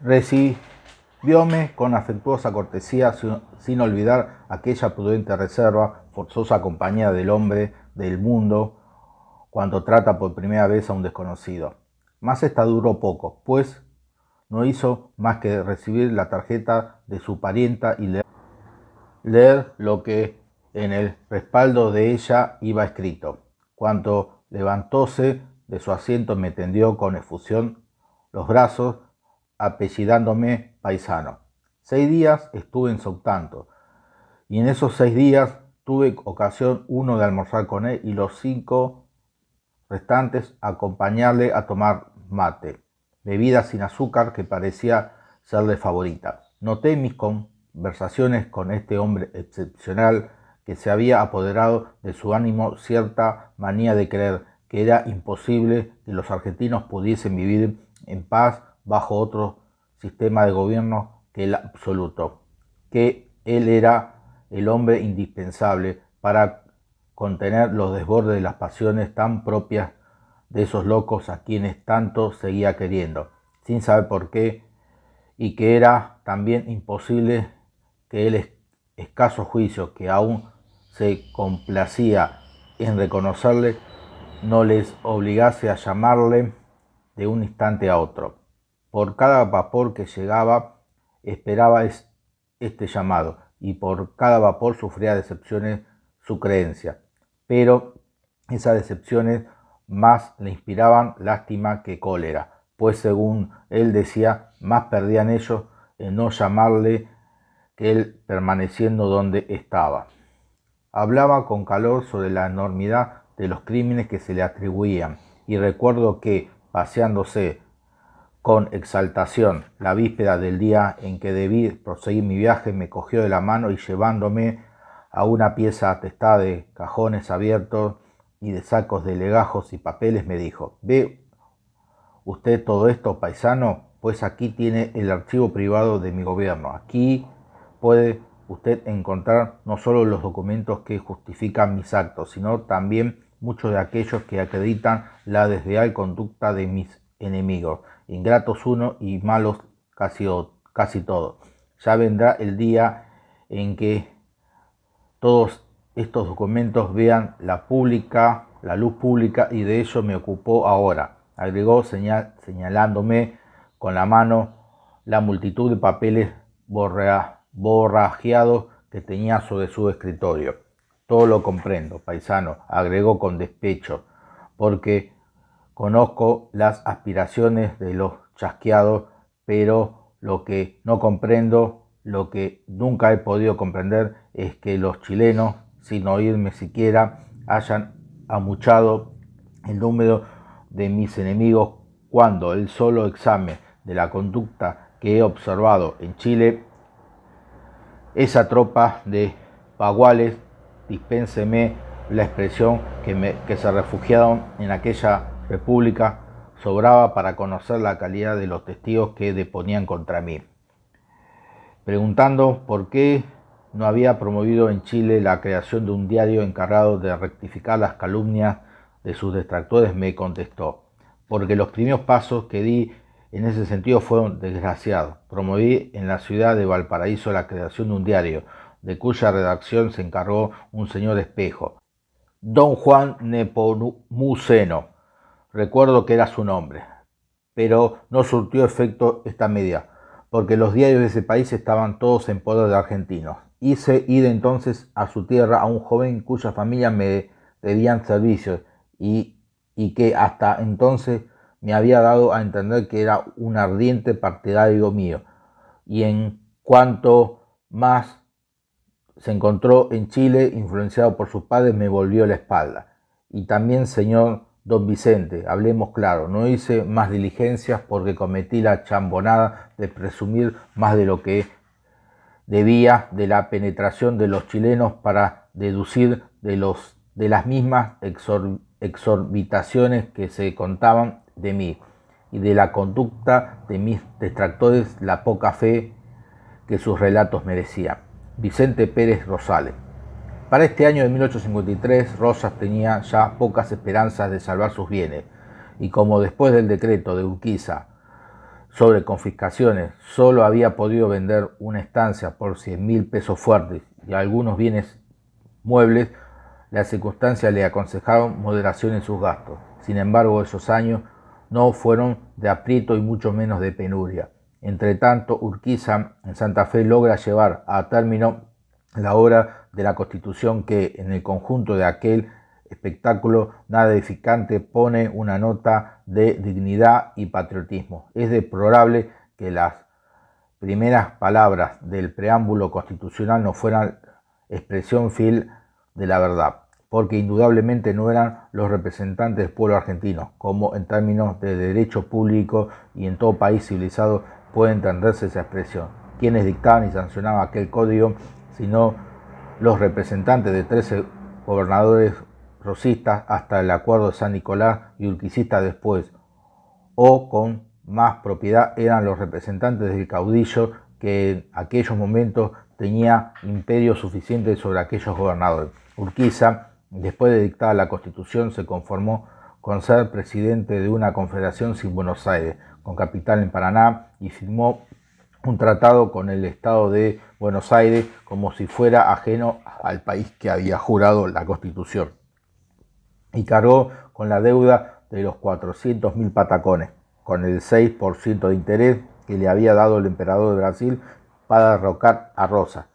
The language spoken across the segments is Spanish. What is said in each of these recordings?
Recibióme con afectuosa cortesía, sin olvidar aquella prudente reserva, forzosa compañía del hombre del mundo cuando trata por primera vez a un desconocido. Mas esta duró poco, pues no hizo más que recibir la tarjeta de su parienta y leer lo que en el respaldo de ella iba escrito. Cuando levantóse de su asiento me tendió con efusión los brazos, apellidándome paisano. 6 días estuve en Sautanto, y en esos 6 días tuve ocasión uno de almorzar con él y los 5 restantes acompañarle a tomar mate, bebida sin azúcar que parecía serle favorita. Noté en mis conversaciones con este hombre excepcional que se había apoderado de su ánimo cierta manía de creer que era imposible que los argentinos pudiesen vivir en paz bajo otro sistema de gobierno que el absoluto, que él era el hombre indispensable para contener los desbordes de las pasiones tan propias de esos locos a quienes tanto seguía queriendo, sin saber por qué, y que era también imposible que el escaso juicio que aún se complacía en reconocerle no les obligase a llamarle de un instante a otro. Por cada vapor que llegaba esperaba este llamado, y por cada vapor sufría decepciones su creencia, pero esas decepciones más le inspiraban lástima que cólera, pues según él decía, más perdían ellos en no llamarle que él permaneciendo donde estaba. Hablaba con calor sobre la enormidad de los crímenes que se le atribuían, y recuerdo que, paseándose con exaltación la víspera del día en que debí proseguir mi viaje, me cogió de la mano y llevándome a una pieza atestada de cajones abiertos y de sacos de legajos y papeles, me dijo: ¿ve usted todo esto, paisano? Pues aquí tiene el archivo privado de mi gobierno. Aquí puede usted encontrar no solo los documentos que justifican mis actos, sino también muchos de aquellos que acreditan la desleal conducta de mis enemigos, ingratos unos y malos casi todos. Ya vendrá el día en que todos estos documentos vean la luz pública, y de ello me ocupó ahora, agregó señalándome con la mano la multitud de papeles borrajeados que tenía sobre su escritorio. Todo lo comprendo, paisano, agregó con despecho, porque conozco las aspiraciones de los chasqueados, pero lo que no comprendo, lo que nunca he podido comprender, es que los chilenos, sin oírme siquiera, hayan amuchado el número de mis enemigos, cuando el solo examen de la conducta que he observado en Chile, esa tropa de baguales, dispénseme la expresión, que se refugiaron en aquella república, sobraba para conocer la calidad de los testigos que deponían contra mí. Preguntando por qué no había promovido en Chile la creación de un diario encargado de rectificar las calumnias de sus detractores, me contestó: porque los primeros pasos que di en ese sentido fueron desgraciados. Promoví en la ciudad de Valparaíso la creación de un diario, de cuya redacción se encargó un señor Espejo, don Juan Nepomuceno, recuerdo que era su nombre, pero no surtió efecto esta medida, porque los diarios de ese país estaban todos en poder de argentinos. Hice ir entonces a su tierra a un joven cuya familia me debían servicios, y que hasta entonces me había dado a entender que era un ardiente partidario mío, y en cuanto más se encontró en Chile, influenciado por sus padres, me volvió la espalda. Y también, señor don Vicente, hablemos claro, no hice más diligencias porque cometí la chambonada de presumir más de lo que debía de la penetración de los chilenos para deducir de las mismas exorbitaciones que se contaban de mí, y de la conducta de mis detractores la poca fe que sus relatos merecían. Vicente Pérez Rosales. Para este año de 1853, Rosas tenía ya pocas esperanzas de salvar sus bienes, y como después del decreto de Urquiza sobre confiscaciones, solo había podido vender una estancia por 100.000 pesos fuertes y algunos bienes muebles, las circunstancias le aconsejaron moderación en sus gastos. Sin embargo, esos años no fueron de aprieto y mucho menos de penuria. Entre tanto, Urquiza en Santa Fe logra llevar a término la obra de la Constitución que, en el conjunto de aquel espectáculo nada edificante, pone una nota de dignidad y patriotismo. Es deplorable que las primeras palabras del preámbulo constitucional no fueran expresión fiel de la verdad, porque indudablemente no eran los representantes del pueblo argentino, como en términos de derecho público y en todo país civilizado puede entenderse esa expresión, quienes dictaban y sancionaban aquel código, sino los representantes de 13 gobernadores rosistas hasta el acuerdo de San Nicolás y urquicistas después, o con más propiedad eran los representantes del caudillo que en aquellos momentos tenía imperio suficiente sobre aquellos gobernadores. Urquiza, después de dictada la Constitución, se conformó con ser presidente de una confederación sin Buenos Aires, con capital en Paraná, y firmó un tratado con el Estado de Buenos Aires como si fuera ajeno al país que había jurado la Constitución, y cargó con la deuda de los 400.000 patacones, con el 6% de interés que le había dado el emperador de Brasil para derrocar a Rosas.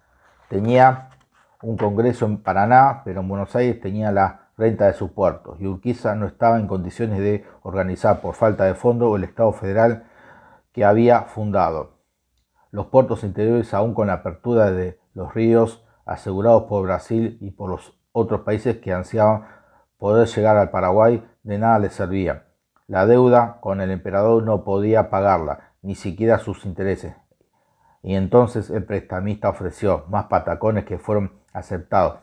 Tenía un congreso en Paraná, pero en Buenos Aires tenía la renta de sus puertos, y Urquiza no estaba en condiciones de organizar por falta de fondo el Estado federal que había fundado. Los puertos interiores, aún con la apertura de los ríos asegurados por Brasil y por los otros países que ansiaban poder llegar al Paraguay, de nada les servía. La deuda con el emperador no podía pagarla, ni siquiera sus intereses. Y entonces el prestamista ofreció más patacones que fueron aceptados,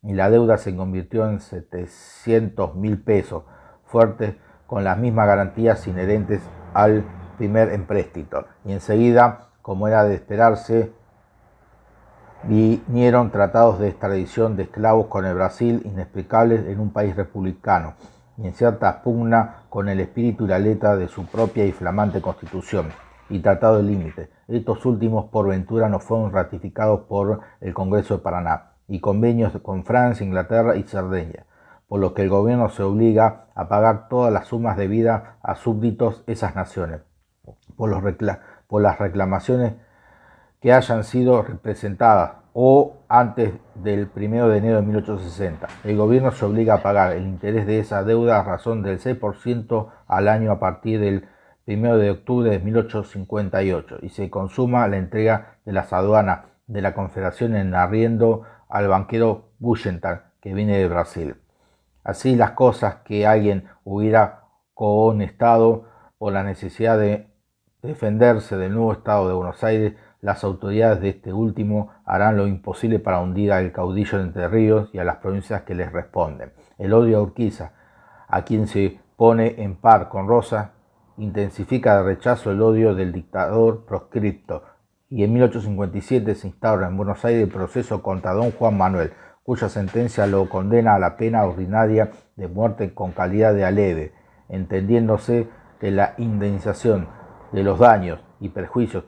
y la deuda se convirtió en 700.000 pesos fuertes, con las mismas garantías inherentes al primer empréstito. Y enseguida, como era de esperarse, vinieron tratados de extradición de esclavos con el Brasil, inexplicables en un país republicano, y en cierta pugna con el espíritu y la letra de su propia y flamante Constitución, y tratado de límite. Estos últimos, por ventura, no fueron ratificados por el Congreso de Paraná, y convenios con Francia, Inglaterra y Cerdeña, por lo que el gobierno se obliga a pagar todas las sumas debidas a súbditos esas naciones, por las reclamaciones que hayan sido representadas o antes del 1 de enero de 1860. El gobierno se obliga a pagar el interés de esa deuda a razón del 6% al año a partir del 1 de octubre de 1858 y se consuma la entrega de las aduanas de la Confederación en arriendo al banquero Buchenthal, que viene de Brasil. Así las cosas, que alguien hubiera conestado por la necesidad de defenderse del nuevo Estado de Buenos Aires, las autoridades de este último harán lo imposible para hundir al caudillo de Entre Ríos y a las provincias que les responden. El odio a Urquiza, a quien se pone en par con Rosas, intensifica de rechazo el odio del dictador proscripto, y en 1857 se instaura en Buenos Aires el proceso contra don Juan Manuel, cuya sentencia lo condena a la pena ordinaria de muerte con calidad de aleve, entendiéndose que la indemnización de los daños y perjuicios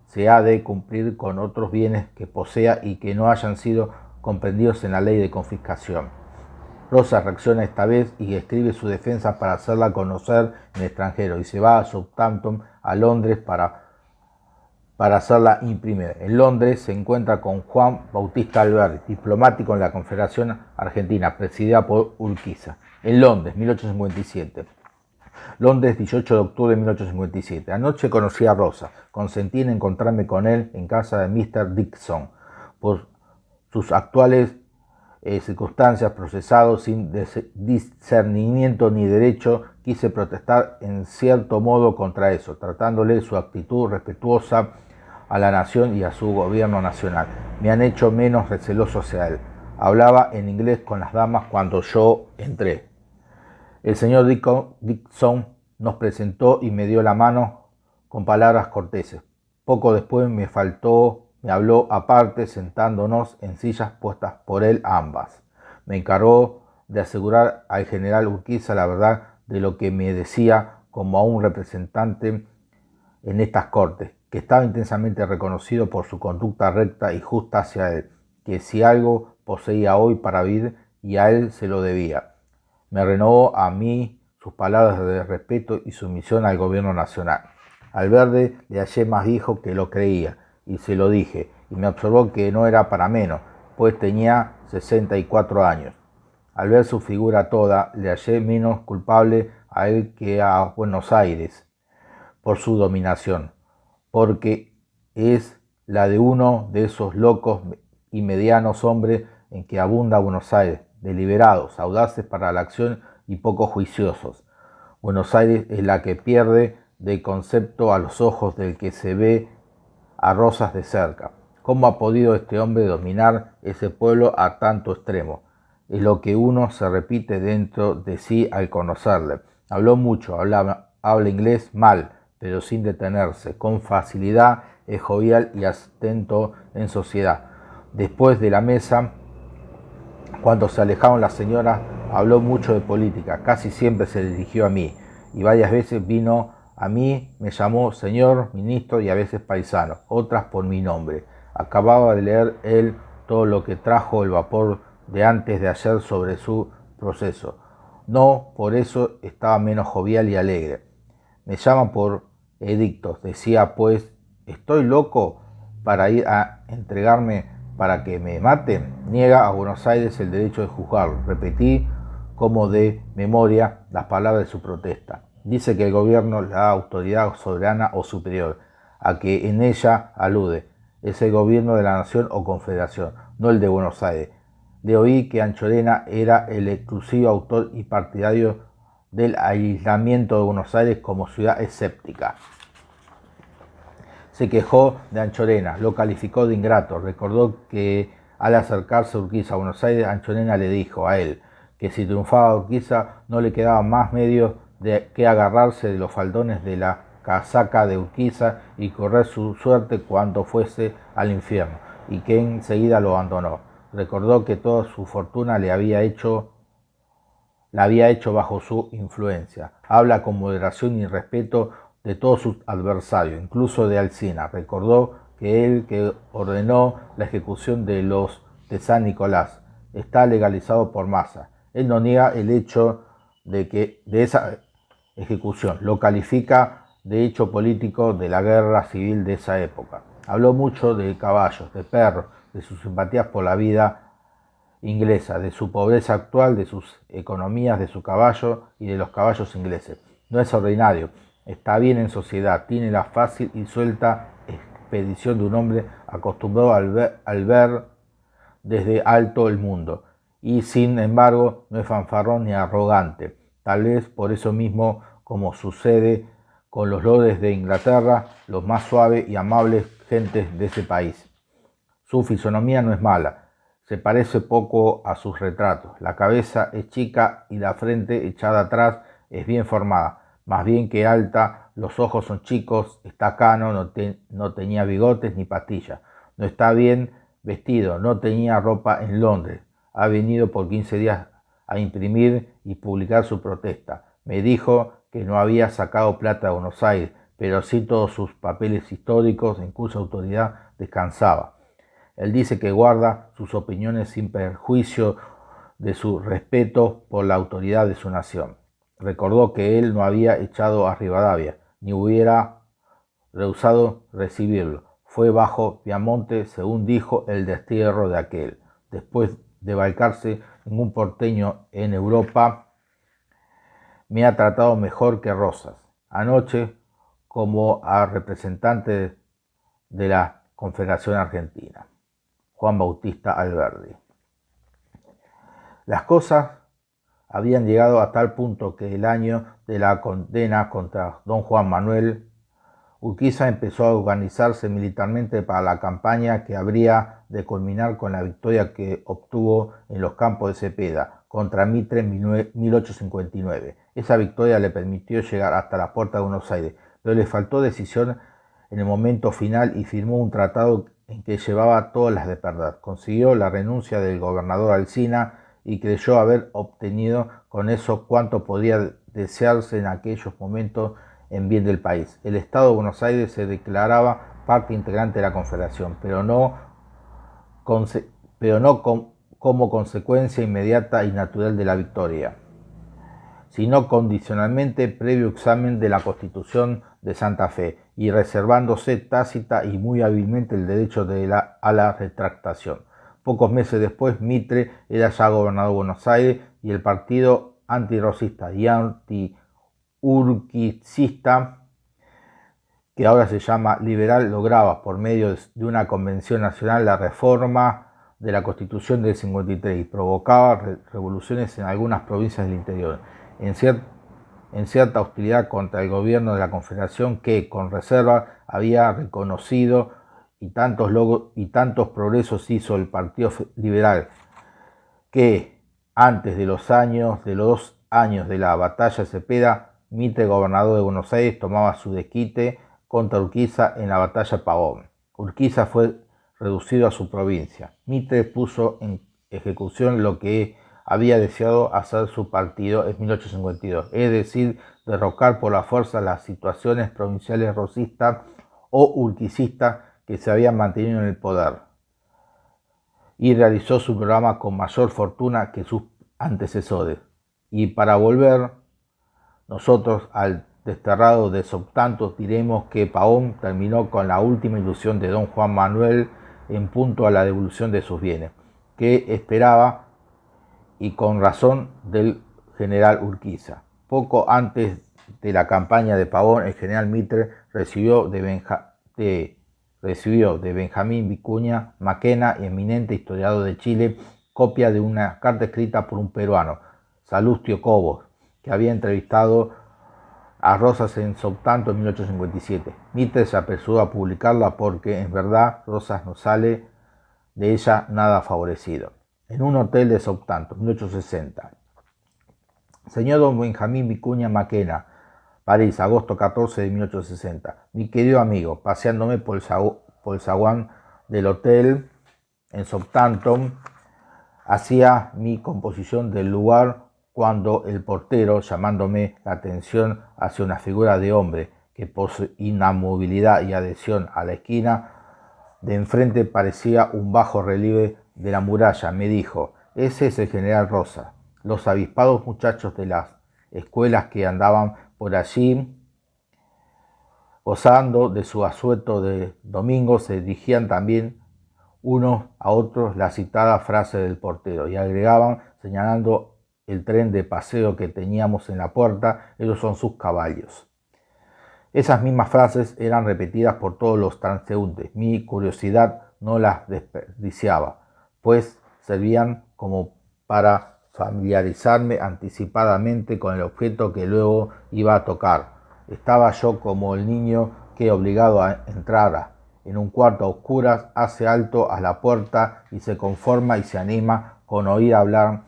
se ha de cumplir con otros bienes que posea y que no hayan sido comprendidos en la ley de confiscación. Rosas reacciona esta vez y escribe su defensa para hacerla conocer en el extranjero, y se va a Southampton, a Londres, para hacerla imprimir. En Londres se encuentra con Juan Bautista Alberti, diplomático en la Confederación Argentina, presidida por Urquiza. En Londres, 1857. Londres, 18 de octubre de 1857. Anoche conocí a Rosa. Consentí en encontrarme con él en casa de Mr. Dixon. Por sus actuales circunstancias, procesado sin discernimiento ni derecho, quise protestar en cierto modo contra eso, tratándole su actitud respetuosa a la nación y a su gobierno nacional. Me han hecho menos receloso hacia él. Hablaba en inglés con las damas cuando yo entré. El señor Dixon nos presentó y me dio la mano con palabras corteses. Poco después me habló aparte, sentándonos en sillas puestas por él ambas. Me encargó de asegurar al general Urquiza la verdad de lo que me decía, como a un representante en estas cortes, que estaba intensamente reconocido por su conducta recta y justa hacia él, que si algo poseía hoy para vivir y a él se lo debía. Me renovó a mí sus palabras de respeto y sumisión al gobierno nacional. Al verde le hallé más viejo que lo creía, y se lo dije, y me observó que no era para menos, pues tenía 64 años. Al ver su figura toda, le hallé menos culpable a él que a Buenos Aires por su dominación, porque es la de uno de esos locos y medianos hombres en que abunda Buenos Aires, deliberados, audaces para la acción y poco juiciosos. Buenos Aires es la que pierde de concepto a los ojos del que se ve a Rosas de cerca. ¿Cómo ha podido este hombre dominar ese pueblo a tanto extremo? Es lo que uno se repite dentro de sí al conocerle. Habló mucho, habla inglés mal, pero sin detenerse. Con facilidad es jovial y atento en sociedad. Después de la mesa, cuando se alejaron las señoras, habló mucho de política. Casi siempre se dirigió a mí y varias veces vino a mí, me llamó señor, ministro y a veces paisano, otras por mi nombre. Acababa de leer él todo lo que trajo el vapor de antes de ayer sobre su proceso. No, por eso estaba menos jovial y alegre. Me llaman por edictos, decía pues, ¿estoy loco para ir a entregarme para que me maten? Niega a Buenos Aires el derecho de juzgarlo. Repetí como de memoria las palabras de su protesta. Dice que el gobierno, la autoridad soberana o superior, a que en ella alude, es el gobierno de la nación o confederación, no el de Buenos Aires. Le oí que Anchorena era el exclusivo autor y partidario del aislamiento de Buenos Aires como ciudad escéptica. Se quejó de Anchorena, lo calificó de ingrato, recordó que al acercarse Urquiza a Buenos Aires, Anchorena le dijo a él que si triunfaba Urquiza no le quedaba más medio de que agarrarse de los faldones de la casaca de Urquiza y correr su suerte cuando fuese al infierno, y que enseguida lo abandonó. Recordó que toda su fortuna la había hecho bajo su influencia. Habla con moderación y respeto de todos sus adversarios, incluso de Alsina. Recordó que él que ordenó la ejecución de los de San Nicolás está legalizado por Massa. Él no niega el hecho de esa ejecución, lo califica de hecho político de la guerra civil de esa época. Habló mucho de caballos, de perros, de sus simpatías por la vida inglesa, de su pobreza actual, de sus economías, de su caballo y de los caballos ingleses. No es ordinario, está bien en sociedad, tiene la fácil y suelta expedición de un hombre acostumbrado al ver desde alto el mundo, y sin embargo no es fanfarrón ni arrogante. Tal vez por eso mismo, como sucede con los lordes de Inglaterra, los más suaves y amables gentes de ese país. Su fisonomía no es mala, se parece poco a sus retratos. La cabeza es chica y la frente echada atrás es bien formada, más bien que alta. Los ojos son chicos, está cano, no tenía bigotes ni pastillas. No está bien vestido, no tenía ropa en Londres. Ha venido por 15 días a imprimir y publicar su protesta. Me dijo que no había sacado plata de Buenos Aires, pero sí todos sus papeles históricos en cuya autoridad descansaba. Él dice que guarda sus opiniones sin perjuicio de su respeto por la autoridad de su nación. Recordó que él no había echado a Rivadavia, ni hubiera rehusado recibirlo. Fue bajo Piamonte, según dijo, el destierro de aquel. Después de balcarse ningún porteño en Europa me ha tratado mejor que Rosas. Anoche, como a representante de la Confederación Argentina. Juan Bautista Alberdi. Las cosas habían llegado a tal punto que el año de la condena contra don Juan Manuel, Urquiza empezó a organizarse militarmente para la campaña que habría de culminar con la victoria que obtuvo en los campos de Cepeda contra Mitre en 1859. Esa victoria le permitió llegar hasta la puerta de Buenos Aires, pero le faltó decisión en el momento final y firmó un tratado en que llevaba todas las de perder. Consiguió la renuncia del gobernador Alsina y creyó haber obtenido con eso cuanto podía desearse en aquellos momentos en bien del país. El Estado de Buenos Aires se declaraba parte integrante de la Confederación, pero no como consecuencia inmediata y natural de la victoria, sino condicionalmente previo examen de la Constitución de Santa Fe y reservándose tácita y muy hábilmente el derecho a la retractación. Pocos meses después, Mitre era ya gobernador de Buenos Aires y el partido antirrosista y antiurquicista, que ahora se llama liberal, lograba por medio de una convención nacional la reforma de la Constitución del 53 y provocaba revoluciones en algunas provincias del interior, en cierta hostilidad contra el gobierno de la Confederación que, con reserva, había reconocido y tantos progresos hizo el Partido Liberal que, antes de los 2 años de la batalla de Cepeda, Mitre, gobernador de Buenos Aires, tomaba su desquite contra Urquiza en la batalla de Pavón. Urquiza fue reducido a su provincia. Mitre puso en ejecución lo que había deseado hacer su partido en 1852, es decir, derrocar por la fuerza las situaciones provinciales rosistas o urquicistas que se habían mantenido en el poder, y realizó su programa con mayor fortuna que sus antecesores. Y para volver nosotros al desterrado de Soptantos, diremos que Pavón terminó con la última ilusión de don Juan Manuel en punto a la devolución de sus bienes, que esperaba, y con razón, del general Urquiza. Poco antes de la campaña de Pavón, el general Mitre recibió de Benjamín Vicuña Maquena, eminente historiador de Chile, copia de una carta escrita por un peruano, Salustio Cobos, que había entrevistado a Rosas en Soptanto en 1857. Mitre se apresuró a publicarla porque, en verdad, Rosas no sale de ella nada favorecido. En un hotel de Soptanto, 1860. Señor don Benjamín Vicuña Maquena, París, agosto 14 de 1860. Mi querido amigo, paseándome por el zaguán del hotel en Southampton, hacía mi composición del lugar cuando el portero, llamándome la atención hacia una figura de hombre que por su inamovilidad y adhesión a la esquina de enfrente parecía un bajo relieve de la muralla, me dijo: ese es el general Rosa. Los avispados muchachos de las escuelas que andaban por allí gozando de su asueto de domingo se dirigían también unos a otros la citada frase del portero y agregaban, señalando el tren de paseo que teníamos en la puerta: esos son sus caballos. Esas mismas frases eran repetidas por todos los transeúntes. Mi curiosidad no las desperdiciaba, pues servían como para familiarizarme anticipadamente con el objeto que luego iba a tocar. Estaba yo como el niño que, obligado a entrar en un cuarto a oscuras, hace alto a la puerta y se conforma y se anima con oír hablar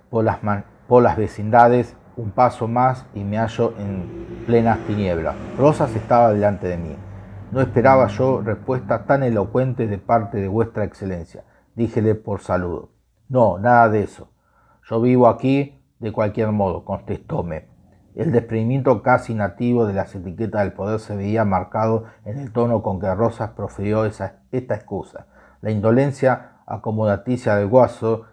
por las vecindades. Un paso más y me hallo en plenas tinieblas. Rosas estaba delante de mí. No esperaba yo respuesta tan elocuente de parte de vuestra excelencia, díjele por saludo. No, nada de eso. Yo vivo aquí de cualquier modo, contestóme. El desprendimiento casi nativo de las etiquetas del poder se veía marcado en el tono con que Rosas profirió esta excusa. La indolencia acomodaticia del guaso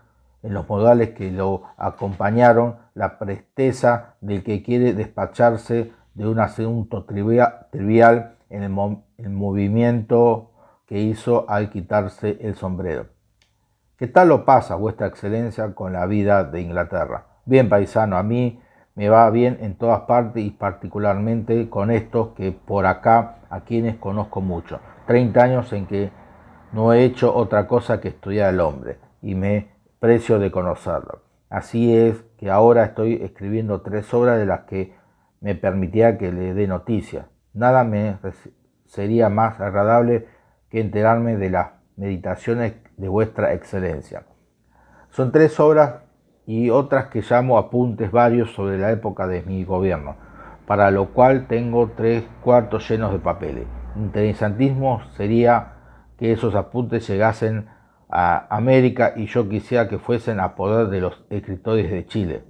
en los modales que lo acompañaron, la presteza del que quiere despacharse de un asunto trivial en el movimiento que hizo al quitarse el sombrero. ¿Qué tal lo pasa, vuestra excelencia, con la vida de Inglaterra? Bien, paisano, a mí me va bien en todas partes y particularmente con estos que por acá, a quienes conozco mucho. 30 años en que no he hecho otra cosa que estudiar al hombre y me precio de conocerlo. Así es que ahora estoy escribiendo 3 obras de las que me permitía que le dé noticias. Nada me sería más agradable que enterarme de las meditaciones de vuestra excelencia. Son 3 obras y otras que llamo apuntes varios sobre la época de mi gobierno, para lo cual tengo 3 cuartos llenos de papeles. Interesantísimo sería que esos apuntes llegasen a América y yo quisiera que fuesen a poder de los escritores de Chile.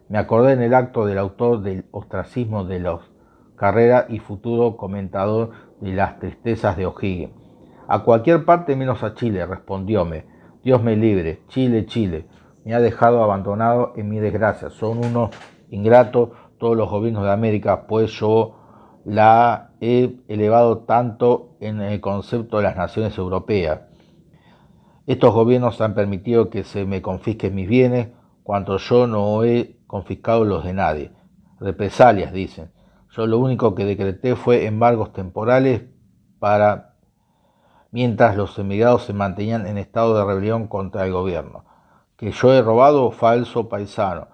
Me acordé en el acto del autor del ostracismo de los carrera y futuro comentador de las tristezas de O'Higgins. A cualquier parte menos a Chile, respondióme. Dios me libre, Chile, Chile. Me ha dejado abandonado en mi desgracia. Son unos ingratos todos los gobiernos de América, pues yo la he elevado tanto en el concepto de las naciones europeas. Estos gobiernos han permitido que se me confisquen mis bienes, cuando yo no he confiscado los de nadie. Represalias, dicen. Yo lo único que decreté fue embargos temporales para mientras los emigrados se mantenían en estado de rebelión contra el gobierno. Que yo he robado, falso paisano.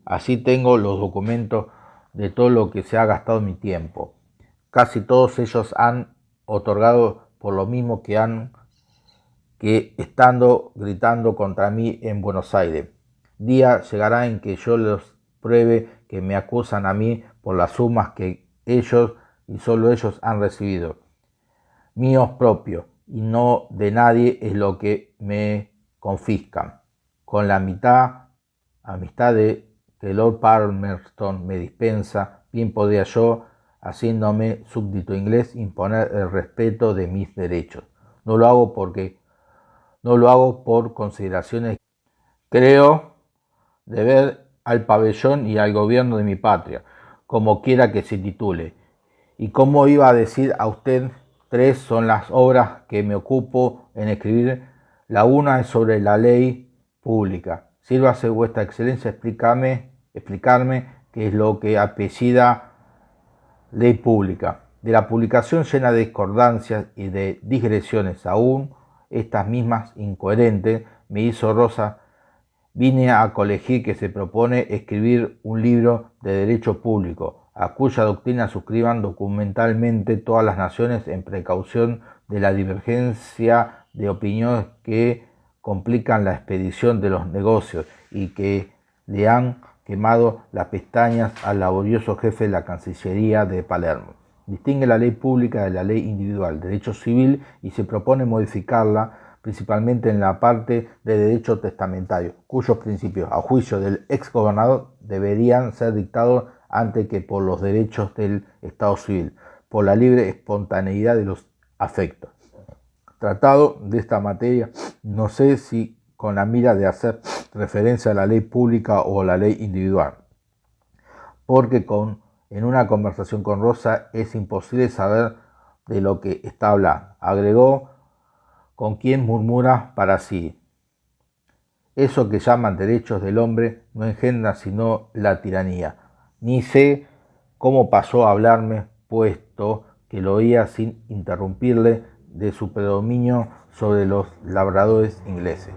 Así tengo los documentos de todo lo que se ha gastado mi tiempo. Casi todos ellos han otorgado por lo mismo que estando gritando contra mí en Buenos Aires. Día llegará en que yo les pruebe que me acusan a mí por las sumas que ellos y solo ellos han recibido. Míos propios y no de nadie es lo que me confiscan. Con la amistad de que Lord Palmerston me dispensa, bien podría yo, haciéndome súbdito inglés, imponer el respeto de mis derechos. No lo hago por consideraciones. Creo deber al pabellón y al gobierno de mi patria, como quiera que se titule. Y como iba a decir a usted, 3 son las obras que me ocupo en escribir. La una es sobre la ley pública. Sírvase vuestra excelencia explicarme qué es lo que apellida ley pública. De la publicación llena de discordancias y de digresiones, aún estas mismas incoherentes, me hizo Rosa. Vine a colegir que se propone escribir un libro de derecho público, a cuya doctrina suscriban documentalmente todas las naciones en precaución de la divergencia de opiniones que complican la expedición de los negocios y que le han quemado las pestañas al laborioso jefe de la Cancillería de Palermo. Distingue la ley pública de la ley individual, derecho civil, y se propone modificarla principalmente en la parte de derecho testamentario, cuyos principios, a juicio del exgobernador, deberían ser dictados antes que por los derechos del Estado civil, por la libre espontaneidad de los afectos. Tratado de esta materia, no sé si con la mira de hacer referencia a la ley pública o a la ley individual, porque en una conversación con Rosa es imposible saber de lo que está hablando. Agregó, con quien murmura para sí. Eso que llaman derechos del hombre no engendra sino la tiranía. Ni sé cómo pasó a hablarme, puesto que lo oía sin interrumpirle, de su predominio sobre los labradores ingleses.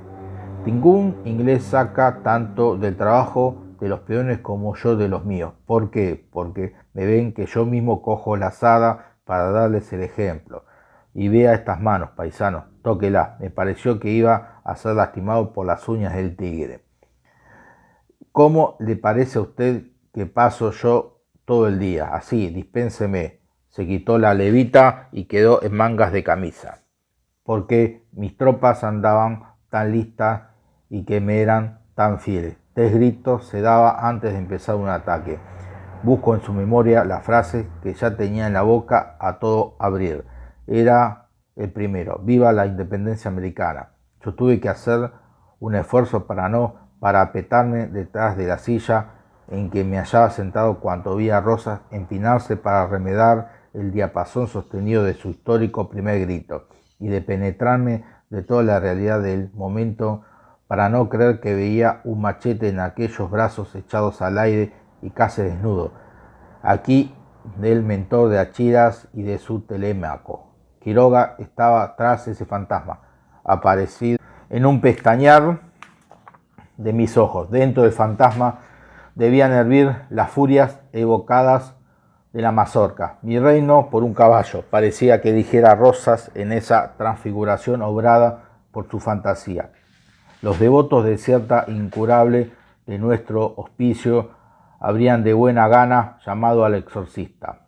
Ningún inglés saca tanto del trabajo de los peones como yo de los míos. ¿Por qué? Porque me ven que yo mismo cojo la azada para darles el ejemplo. Y vea estas manos, paisanos, tóquela. Me pareció que iba a ser lastimado por las uñas del tigre. ¿Cómo le parece a usted que paso yo todo el día? Así, dispénseme. Se quitó la levita y quedó en mangas de camisa. Porque mis tropas andaban tan listas y que me eran tan fieles. 3 gritos se daba antes de empezar un ataque. Busco en su memoria la frase que ya tenía en la boca a todo abrir. Era el primero, viva la independencia americana. Yo tuve que hacer un esfuerzo para no parapetarme detrás de la silla en que me hallaba sentado cuando vi a Rosas empinarse para remedar el diapasón sostenido de su histórico primer grito, y de penetrarme de toda la realidad del momento para no creer que veía un machete en aquellos brazos echados al aire y casi desnudo, aquí del mentor de Achiras y de su Telémaco. Quiroga estaba tras ese fantasma, aparecido en un pestañear de mis ojos. Dentro del fantasma debían hervir las furias evocadas de la mazorca. Mi reino por un caballo, parecía que dijera Rosas en esa transfiguración obrada por su fantasía. Los devotos de cierta incurable de nuestro hospicio habrían de buena gana llamado al exorcista.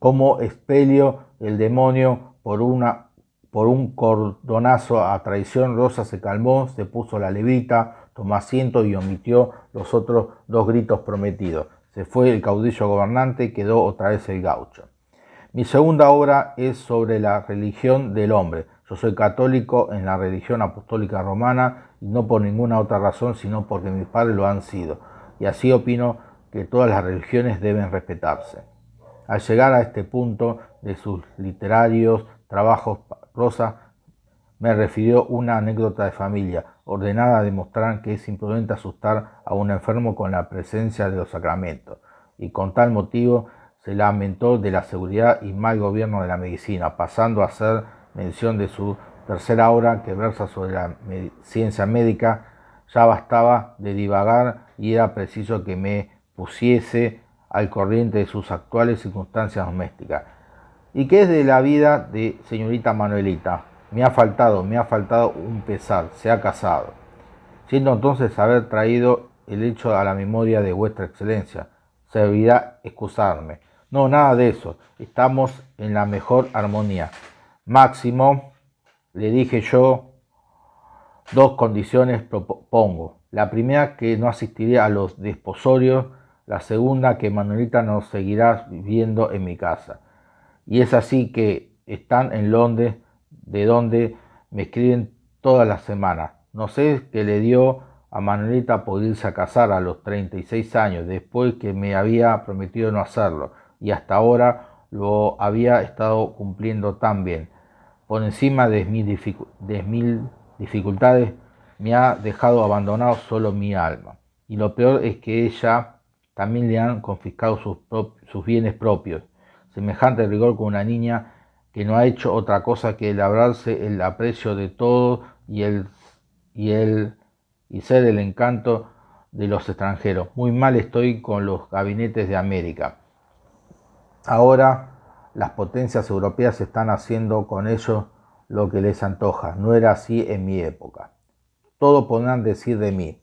Como expelio el demonio por un cordonazo a traición, Rosa se calmó, se puso la levita, tomó asiento y omitió los otros 2 gritos prometidos. Se fue el caudillo gobernante, quedó otra vez el gaucho. Mi segunda obra es sobre la religión del hombre. Yo soy católico en la religión apostólica romana y no por ninguna otra razón, sino porque mis padres lo han sido. Y así opino que todas las religiones deben respetarse. Al llegar a este punto de sus literarios trabajos, Rosa me refirió una anécdota de familia, ordenada a demostrar que es imprudente asustar a un enfermo con la presencia de los sacramentos, y con tal motivo se lamentó de la seguridad y mal gobierno de la medicina, pasando a hacer mención de su tercera obra que versa sobre la ciencia médica. Ya bastaba de divagar y era preciso que me pusiese al corriente de sus actuales circunstancias domésticas. ¿Y qué es de la vida de señorita Manuelita? Me ha faltado un pesar, se ha casado. Siento entonces haber traído el hecho a la memoria de vuestra excelencia. Servirá excusarme. No, nada de eso. Estamos en la mejor armonía. Máximo, le dije yo, dos condiciones propongo. La primera, que no asistiré a los desposorios. La segunda, que Manuelita nos seguirá viviendo en mi casa. Y es así que están en Londres, de donde me escriben todas las semanas. No sé qué le dio a Manuelita por irse a casar a los 36 años, después que me había prometido no hacerlo, y hasta ahora lo había estado cumpliendo tan bien. Por encima de mis dificultades, me ha dejado abandonado solo mi alma. Y lo peor es que ella también le han confiscado sus bienes propios. Semejante rigor con una niña que no ha hecho otra cosa que labrarse el aprecio de todos y ser el encanto de los extranjeros. Muy mal estoy con los gabinetes de América. Ahora las potencias europeas están haciendo con ellos lo que les antoja. No era así en mi época. Todo podrán decir de mí,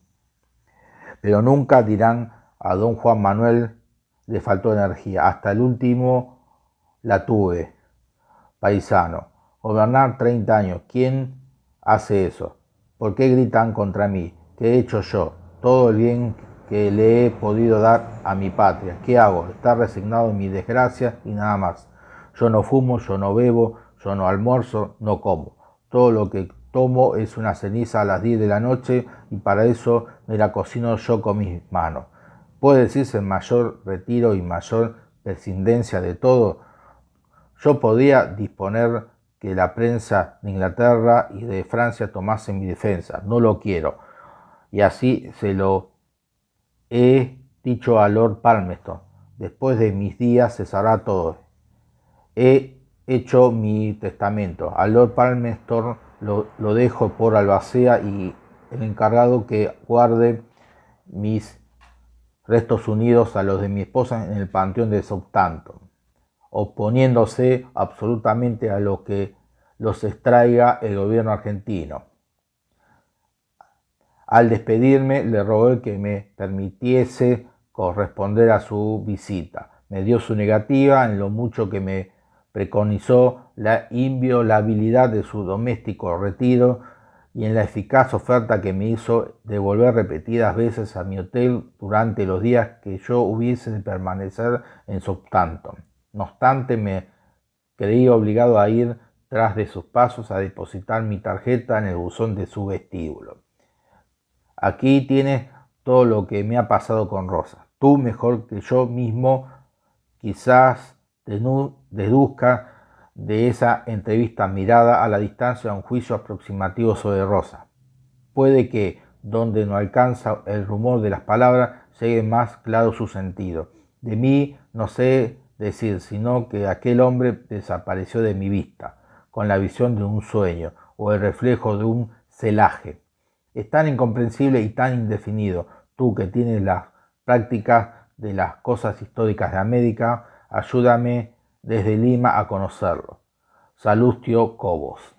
pero nunca dirán a don Juan Manuel le faltó energía. Hasta el último la tuve. Paisano, gobernar 30 años, ¿quién hace eso? ¿Por qué gritan contra mí? ¿Qué he hecho yo? Todo el bien que le he podido dar a mi patria. ¿Qué hago? Estar resignado en mi desgracia y nada más. Yo no fumo, yo no bebo, yo no almuerzo, no como. Todo lo que tomo es una ceniza a las 10 de la noche y para eso me la cocino yo con mis manos. ¿Puede decirse mayor retiro y mayor prescindencia de todo? Yo podía disponer que la prensa de Inglaterra y de Francia tomase mi defensa. No lo quiero. Y así se lo he dicho a Lord Palmerston. Después de mis días se sabrá todo. He hecho mi testamento. A Lord Palmerston lo dejo por albacea y el encargado que guarde mis restos unidos a los de mi esposa en el panteón de Southampton, oponiéndose absolutamente a lo que los extraiga el gobierno argentino. Al despedirme le rogué que me permitiese corresponder a su visita. Me dio su negativa en lo mucho que me preconizó la inviolabilidad de su doméstico retiro y en la eficaz oferta que me hizo de volver repetidas veces a mi hotel durante los días que yo hubiese de permanecer en Southampton. No obstante, me creí obligado a ir tras de sus pasos a depositar mi tarjeta en el buzón de su vestíbulo. Aquí tienes todo lo que me ha pasado con Rosa. Tú, mejor que yo mismo, quizás deduzca de esa entrevista mirada a la distancia un juicio aproximativo sobre Rosa. Puede que, donde no alcanza el rumor de las palabras, llegue más claro su sentido. De mí no sé decir, sino que aquel hombre desapareció de mi vista, con la visión de un sueño o el reflejo de un celaje. Es tan incomprensible y tan indefinido. Tú que tienes las prácticas de las cosas históricas de América, ayúdame desde Lima a conocerlo. Salustio Cobos.